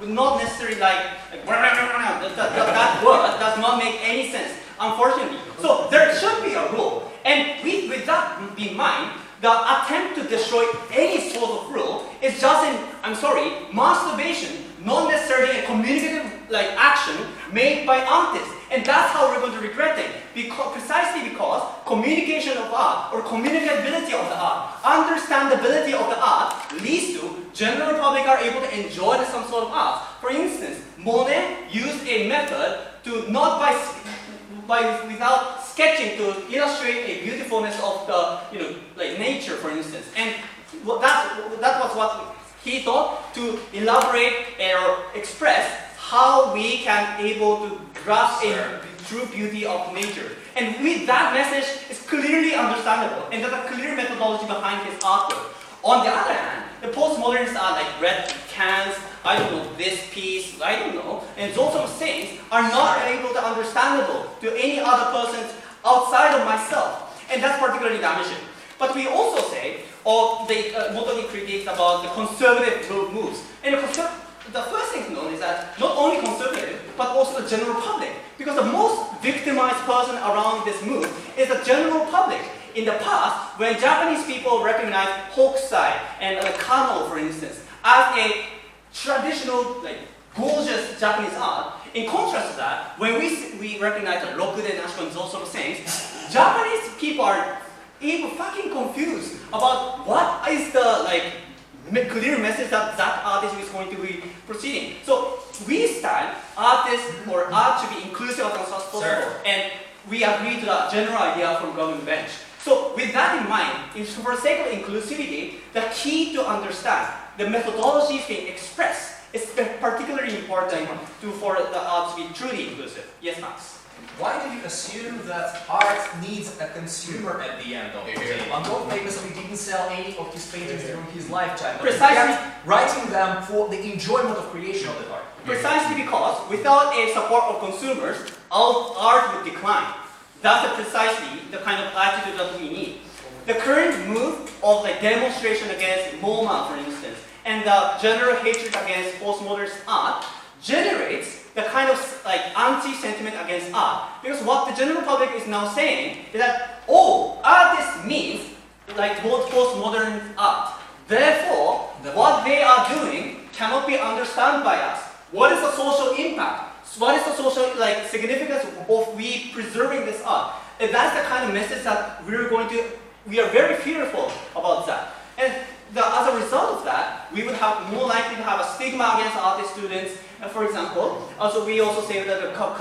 not necessarily that word does not make any sense, unfortunately. So there should be a rule, and with that in mind, the attempt to destroy any sort of rule is just masturbation, not necessarily a communicative action made by artists. And that's how we're going to regret it, precisely because communication of art or communicability of the art, understandability of the art leads to general public are able to enjoy some sort of art. For instance, Monet used a method to not without sketching to illustrate a beautifulness of the nature, for instance, and that was what he thought to elaborate or express how we can able to grasp a true beauty of nature. And with that message, it's clearly understandable, and there's a clear methodology behind his artwork. On the other hand, the postmodernists are like red cans, I don't know, this piece, I don't know, and those sort of things are not able to understandable to any other persons outside of myself, and that's particularly damaging. But we also say, or they Motogi critiques about the conservative moves, and the first thing to know is that not only conservative, but also the general public. Because the most victimized person around this move is the general public. In the past, when Japanese people recognized Hokusai and Kano, for instance, as a traditional, gorgeous Japanese art, in contrast to that, when we recognize the Rokude, Nashiko, and those sort of things, Japanese people are even fucking confused about what is the clear message that artist is going to be proceeding. So we stand artists or art to be inclusive as much as possible, and we agree to the general idea from government bench. So with that in mind, for the sake of inclusivity, the key to understand the methodologies being expressed is particularly important for the art to be truly inclusive. Yes, Max? Why do you assume that art needs a consumer at the end of the day? Van Gogh famously didn't sell any of his paintings during his lifetime, but he kept writing them for the enjoyment of creation of the art. Precisely because without a support of consumers, art would decline. That's precisely the kind of attitude that we need. The current move of demonstration against MoMA, for instance, and the general hatred against postmodernist art generates the kind of anti-sentiment against art. Because what the general public is now saying is that, artist means both postmodern art. Therefore, what they are doing cannot be understood by us. What is the social impact? What is the social significance of we preserving this art? And that's the kind of message that we are very fearful about that. And as a result of that, we would have more likely to have a stigma against artist students. For example, we also say that the cut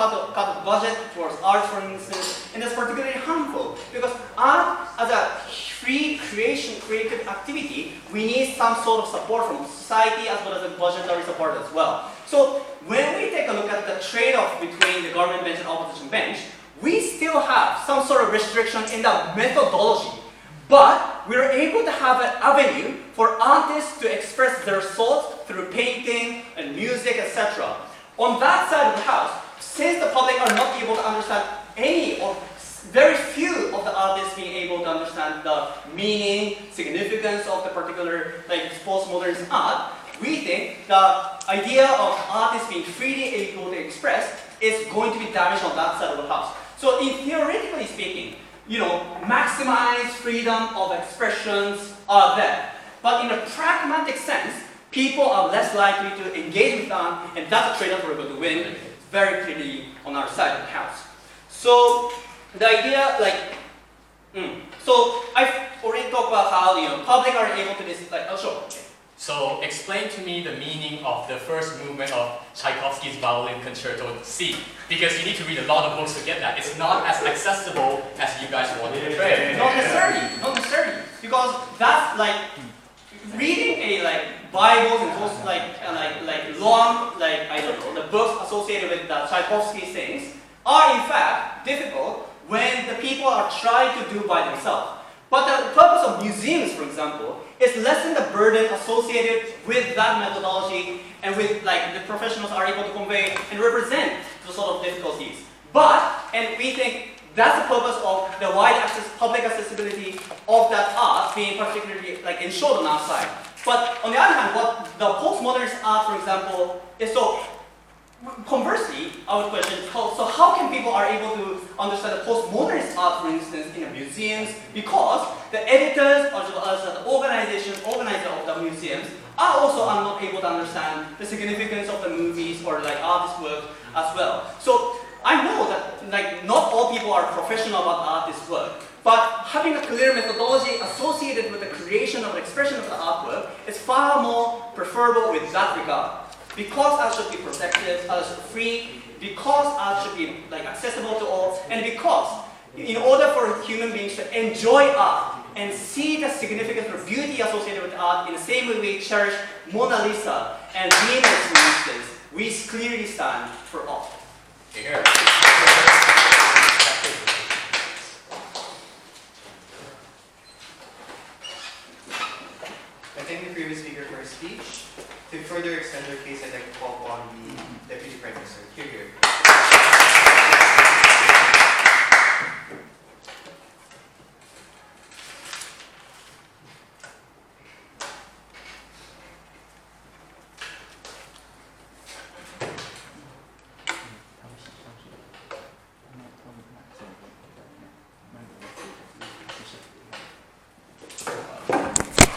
budget towards art, for instance, and that's particularly harmful because art as a free creative activity, we need some sort of support from society as well as the budgetary support as well. So when we take a look at the trade-off between the government bench and opposition bench, we still have some sort of restriction in the methodology. But we're able to have an avenue for artists to express their thoughts through painting and music, etc. On that side of the house, since the public are not able to understand any or very few of the artists being able to understand the meaning, significance of the particular postmodernist art, we think the idea of artists being freely able to express is going to be damaged on that side of the house. So theoretically speaking, maximize freedom of expressions are there. But in a pragmatic sense, people are less likely to engage with them, and that's a trade-off we're going to win very clearly on our side of the house. So the idea, so I've already talked about how public are able to So explain to me the meaning of the first movement of Tchaikovsky's Violin Concerto C, because you need to read a lot of books to get that. It's not as accessible as you guys want to portray. Not necessarily, because that's reading a Bibles and those long I don't know, the books associated with the Tchaikovsky things are in fact difficult when the people are trying to do by themselves. But the purpose of museums, for example, is lessen the burden associated with that methodology and with the professionals are able to convey and represent the sort of difficulties. And we think that's the purpose of the wide access, public accessibility of that art being particularly ensured on our side. But on the other hand, what the postmodernist art, for example, is so. Conversely, I would question, so how can people are able to understand the postmodernist art, for instance, in the museums? Because the editors or the organizer of the museums are also not able to understand the significance of the movies or like artist work as well. So I know that like not all people are professional about artist work, but having a clear methodology associated with the creation of the expression of the artwork is far more preferable with that regard. Because art should be protected, art should be free, because art should be like accessible to all, and because in order for human beings to enjoy art and see the significance or beauty associated with art in the same way we cherish Mona Lisa and Venus, for instance, we clearly stand for all. Here. I thank the previous speaker for his speech. To further extend their case, I